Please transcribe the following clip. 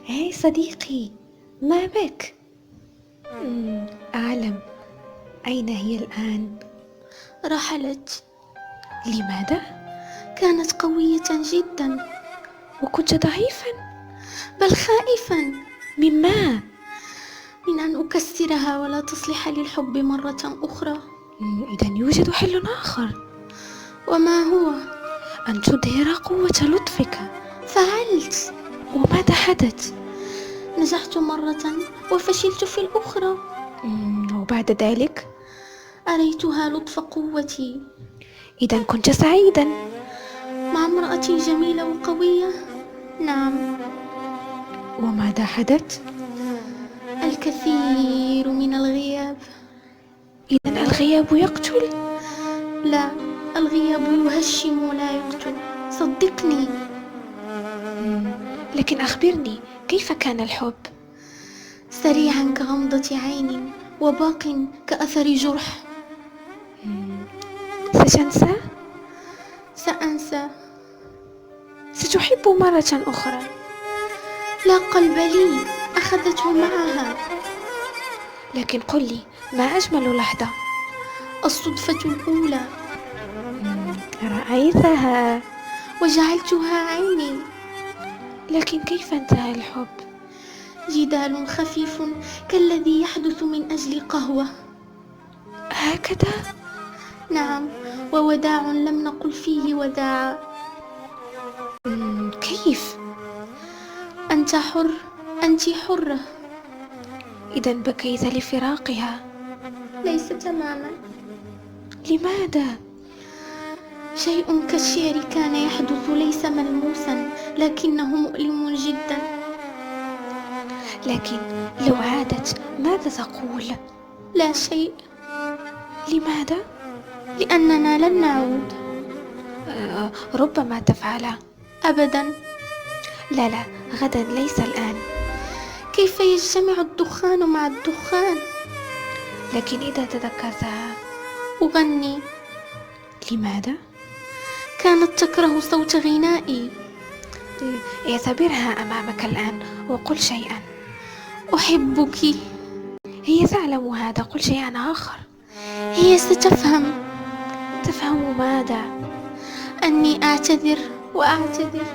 هاي صديقي، ما بك؟ أعلم. أين هي الآن؟ رحلت. لماذا؟ كانت قوية جدا، وكنت ضعيفا؟ بل خائفا مما؟ من أن أكسرها ولا تصلح للحب مرة أخرى. إذن يوجد حل آخر. وما هو؟ أن تظهر قوة لطفك. فعلت. وماذا حدث؟ نجحت مرة وفشلت في الأخرى. وبعد ذلك؟ أريتها لطف قوتي. إذن كنت سعيدا. مع امرأتي جميلة وقوية. نعم. وماذا حدث؟ الكثير من الغياب. إذن الغياب يقتل؟ لا، الغياب يهشم ولا يقتل، صدقني. لكن أخبرني، كيف كان الحب؟ سريعا كغمضة عين، وباق كأثر جرح. ستنسى؟ سأنسى. ستحب مرة أخرى؟ لا قلب لي أخذته معها. لكن قل لي، ما أجمل لحظة؟ الصدفة الأولى. رأيتها وجعلتها عيني. لكن كيف انتهى الحب؟ جدال خفيف كالذي يحدث من أجل قهوة. هكذا؟ نعم، ووداع لم نقل فيه وداعا. كيف؟ أنت حر، أنت حرة. إذن بكيت لفراقها؟ ليس تماما. لماذا؟ شيء كالشعر كان يحدث، ليس ملموسا لكنه مؤلم جدا. لكن لو عادت ماذا تقول؟ لا شيء. لماذا؟ لأننا لن نعود. ربما تفعل. أبدا. لا لا، غدا ليس الآن. كيف يجتمع الدخان مع الدخان؟ لكن إذا تذكرتها. أغني. لماذا؟ كانت تكره صوت غنائي. اعتبرها أمامك الآن وقل شيئا. أحبك. هي تعلم هذا، قل شيئا آخر. هي ستفهم. تفهم ماذا؟ أني أعتذر وأعتذر.